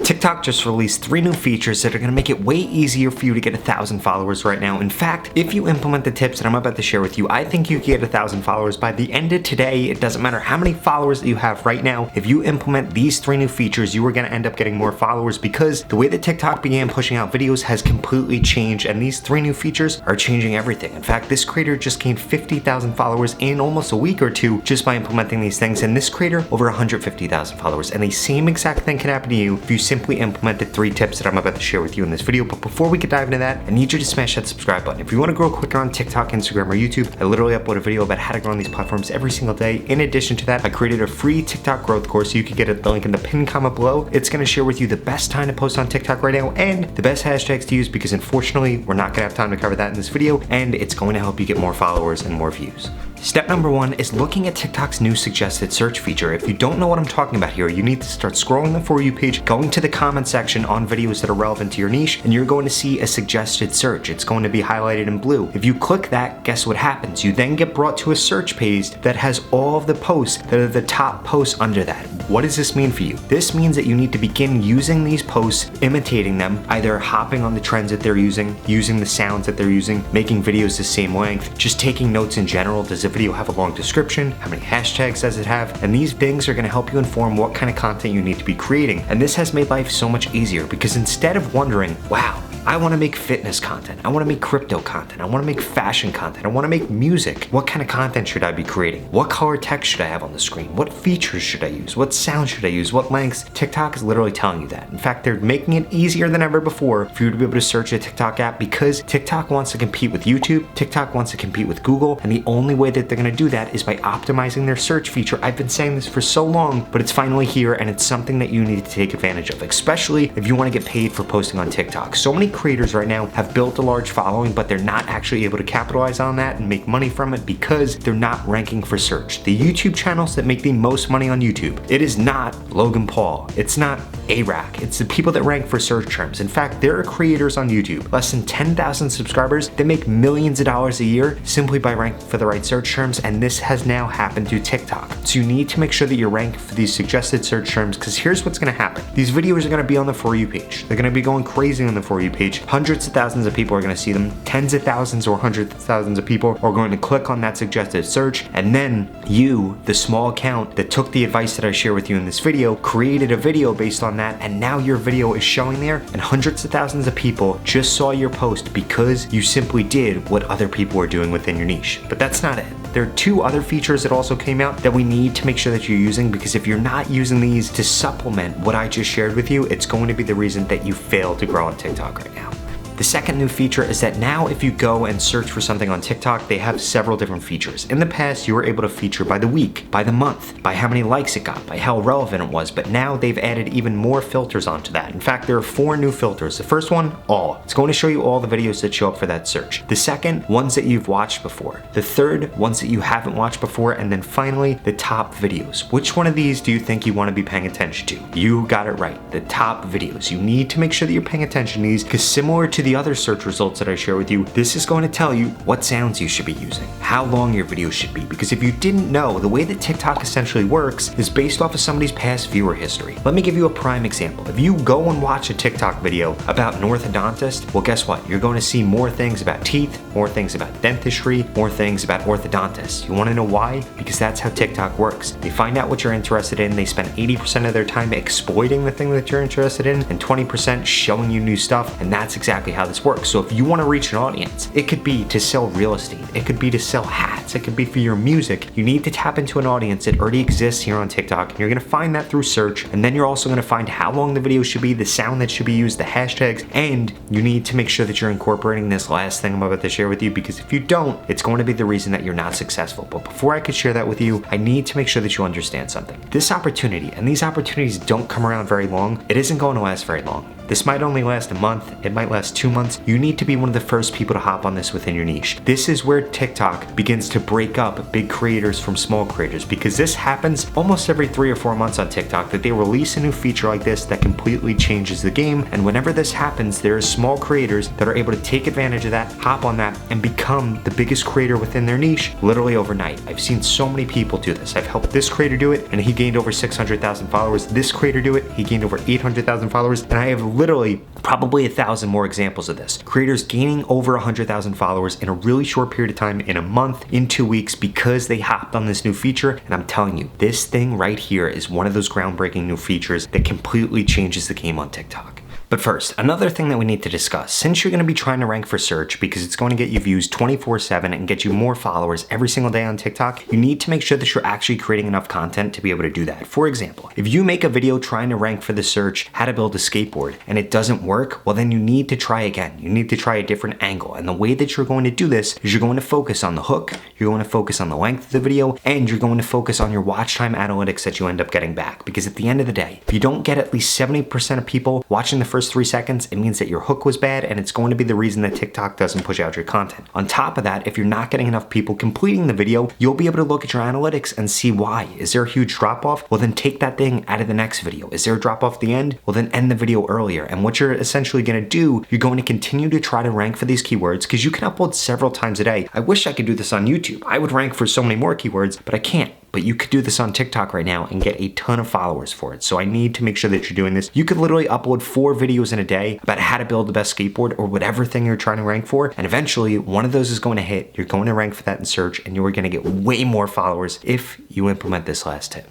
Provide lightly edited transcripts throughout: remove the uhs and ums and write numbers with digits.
TikTok just released 3 new features that are going to make it way easier for you to get 1,000 followers right now. In fact, if you implement the tips that I'm about to share with you, I think you can get 1,000 followers by the end of today. It doesn't matter how many followers that you have right now. If you implement these 3 new features, you are going to end up getting more followers because the way that TikTok began pushing out videos has completely changed, and these 3 new features are changing everything. In fact, this creator just gained 50,000 followers in almost a week or two just by implementing these things, and this creator over 150,000 followers. And the same exact thing can happen to you if you simply implement the 3 tips that I'm about to share with you in this video. But before we can dive into that, I need you to smash that subscribe button. If you want to grow quicker on TikTok, Instagram, or YouTube, I literally upload a video about how to grow on these platforms every single day. In addition to that, I created a free TikTok growth course. You can get the link in the pinned comment below. It's going to share with you the best time to post on TikTok right now and the best hashtags to use, because unfortunately, we're not going to have time to cover that in this video, and it's going to help you get more followers and more views. Step number 1 is looking at TikTok's new suggested search feature. If you don't know what I'm talking about here, you need to start scrolling the For You page, going to the comment section on videos that are relevant to your niche, and you're going to see a suggested search. It's going to be highlighted in blue. If you click that, guess what happens? You then get brought to a search page that has all of the posts that are the top posts under that. What does this mean for you? This means that you need to begin using these posts, imitating them, either hopping on the trends that they're using the sounds that they're using, making videos the same length, just taking notes in general. Does the video have a long description? How many hashtags does it have? And these things are going to help you inform what kind of content you need to be creating. And this has made life so much easier, because instead of wondering, wow, I want to make fitness content, I want to make crypto content, I want to make fashion content, I want to make music, what kind of content should I be creating? What color text should I have on the screen? What features should I use? What sound should I use? What lengths? TikTok is literally telling you that. In fact, they're making it easier than ever before for you to be able to search a TikTok app, because TikTok wants to compete with YouTube, TikTok wants to compete with Google, and the only way that they're going to do that is by optimizing their search feature. I've been saying this for so long, but it's finally here, and it's something that you need to take advantage of, especially if you want to get paid for posting on TikTok. So many creators right now have built a large following, but they're not actually able to capitalize on that and make money from it because they're not ranking for search. The YouTube channels that make the most money on YouTube, it is not Logan Paul, it's not A-Rack, it's the people that rank for search terms. In fact, there are creators on YouTube, less than 10,000 subscribers, that make millions of dollars a year simply by ranking for the right search terms, and this has now happened to TikTok. So you need to make sure that you're ranked for these suggested search terms, because here's what's going to happen. These videos are going to be on the For You page. They're going to be going crazy on the For You page. Hundreds of thousands of people are going to see them. Tens of thousands or hundreds of thousands of people are going to click on that suggested search, and then you, the small account that took the advice that I share with you in this video, created a video based on that, and now your video is showing there, and hundreds of thousands of people just saw your post because you simply did what other people were doing within your niche. But that's not it. There are 2 other features that also came out that we need to make sure that you're using, because if you're not using these to supplement what I just shared with you, it's going to be the reason that you fail to grow on TikTok right now. The second new feature is that now if you go and search for something on TikTok, they have several different features. In the past, you were able to feature by the week, by the month, by how many likes it got, by how relevant it was, but now they've added even more filters onto that. In fact, there are 4 new filters. The first one, all. It's going to show you all the videos that show up for that search. The second, ones that you've watched before. The third, ones that you haven't watched before. And then finally, the top videos. Which one of these do you think you want to be paying attention to? You got it right, the top videos. You need to make sure that you're paying attention to these, because similar to the other search results that I share with you, this is going to tell you what sounds you should be using, how long your video should be, because if you didn't know, the way that TikTok essentially works is based off of somebody's past viewer history. Let me give you a prime example. If you go and watch a TikTok video about an orthodontist, well, guess what? You're going to see more things about teeth, more things about dentistry, more things about orthodontists. You want to know why? Because that's how TikTok works. They find out what you're interested in, they spend 80% of their time exploiting the thing that you're interested in, and 20% showing you new stuff, and that's exactly how this works. So if you want to reach an audience, it could be to sell real estate, it could be to sell hats, it could be for your music. You need to tap into an audience that already exists here on TikTok, and you're going to find that through search, and then you're also going to find how long the video should be, the sound that should be used, the hashtags, and you need to make sure that you're incorporating this last thing I'm about to share with you, because if you don't, it's going to be the reason that you're not successful. But before I could share that with you, I need to make sure that you understand something. This opportunity, and these opportunities don't come around very long, it isn't going to last very long. This might only last a month, it might last 2 months. You need to be one of the first people to hop on this within your niche. This is where TikTok begins to break up big creators from small creators, because this happens almost every 3 or 4 months on TikTok, that they release a new feature like this that completely changes the game. And whenever this happens, there are small creators that are able to take advantage of that, hop on that, and become the biggest creator within their niche literally overnight. I've seen so many people do this. I've helped this creator do it and he gained over 600,000 followers. This creator do it, he gained over 800,000 followers. And I have literally probably 1,000 more examples of this. Creators gaining over 100,000 followers in a really short period of time, in a month, in 2 weeks, because they hopped on this new feature. And I'm telling you, this thing right here is one of those groundbreaking new features that completely changes the game on TikTok. But first, another thing that we need to discuss, since you're going to be trying to rank for search because it's going to get you views 24/7 and get you more followers every single day on TikTok, you need to make sure that you're actually creating enough content to be able to do that. For example, if you make a video trying to rank for the search how to build a skateboard and it doesn't work, well then you need to try again. You need to try a different angle. And the way that you're going to do this is you're going to focus on the hook, you're going to focus on the length of the video, and you're going to focus on your watch time analytics that you end up getting back. Because at the end of the day, if you don't get at least 70% of people watching the first 3 seconds, it means that your hook was bad, and it's going to be the reason that TikTok doesn't push out your content. On top of that, if you're not getting enough people completing the video, you'll be able to look at your analytics and see why. Is there a huge drop off? Well, then take that thing out of the next video. Is there a drop off at the end? Well, then end the video earlier. And what you're essentially going to do, you're going to continue to try to rank for these keywords, because you can upload several times a day. I wish I could do this on YouTube. I would rank for so many more keywords, but I can't. But you could do this on TikTok right now and get a ton of followers for it. So I need to make sure that you're doing this. You could literally upload 4 videos in a day about how to build the best skateboard or whatever thing you're trying to rank for. And eventually one of those is going to hit. You're going to rank for that in search, and you're going to get way more followers if you implement this last tip.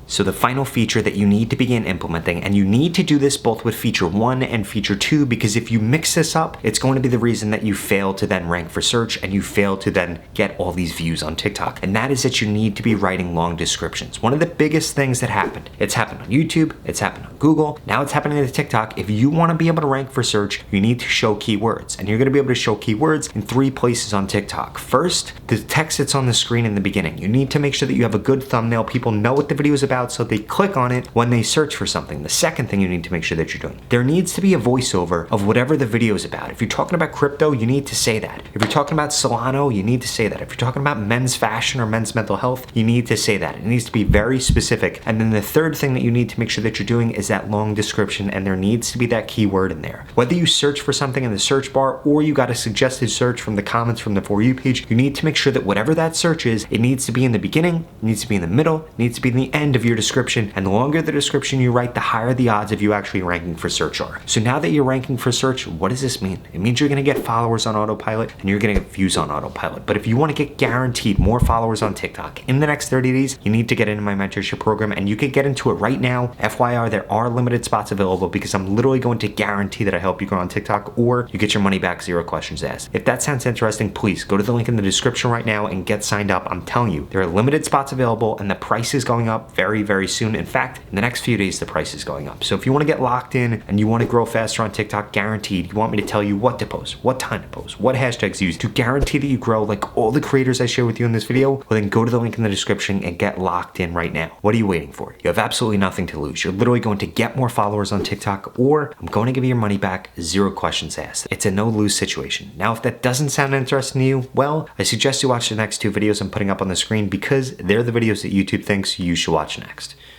So the final feature that you need to begin implementing, and you need to do this both with feature 1 and feature 2, because if you mix this up, it's going to be the reason that you fail to then rank for search and you fail to then get all these views on TikTok. And that is that you need to be writing long descriptions. One of the biggest things that happened, it's happened on YouTube, it's happened on Google, now it's happening to TikTok. If you want to be able to rank for search, you need to show keywords, and you're going to be able to show keywords in 3 places on TikTok. First, the text that's on the screen in the beginning. You need to make sure that you have a good thumbnail. People know what the video is about, so they click on it when they search for something. The second thing you need to make sure that you're doing, there needs to be a voiceover of whatever the video is about. If you're talking about crypto, you need to say that. If you're talking about Solano, you need to say that. If you're talking about men's fashion or men's mental health, you need to say that. It needs to be very specific. And then the third thing that you need to make sure that you're doing is that long description, and there needs to be that keyword in there. Whether you search for something in the search bar or you got a suggested search from the comments from the For You page, you need to make sure that whatever that search is, it needs to be in the beginning, it needs to be in the middle, it needs to be in the end of your description. And the longer the description you write, the higher the odds of you actually ranking for search are. So now that you're ranking for search, what does this mean? It means you're going to get followers on autopilot and you're going to get views on autopilot. But if you want to get guaranteed more followers on TikTok in the next 30 days, you need to get into my mentorship program, and you can get into it right now. FYI, there are limited spots available, because I'm literally going to guarantee that I help you grow on TikTok, or you get your money back, 0 questions asked. If that sounds interesting, please go to the link in the description right now and get signed up. I'm telling you, there are limited spots available, and the price is going up very, very soon. In fact, in the next few days, the price is going up. So if you want to get locked in and you want to grow faster on TikTok, guaranteed, you want me to tell you what to post, what time to post, what hashtags use to guarantee that you grow like all the creators I share with you in this video, well then go to the link in the description and get locked in right now. What are you waiting for? You have absolutely nothing to lose. You're literally going to get more followers on TikTok, or I'm going to give you your money back, 0 questions asked. It's a no-lose situation. Now, if that doesn't sound interesting to you, well, I suggest you watch the next 2 videos I'm putting up on the screen, because they're the videos that YouTube thinks you should watch next.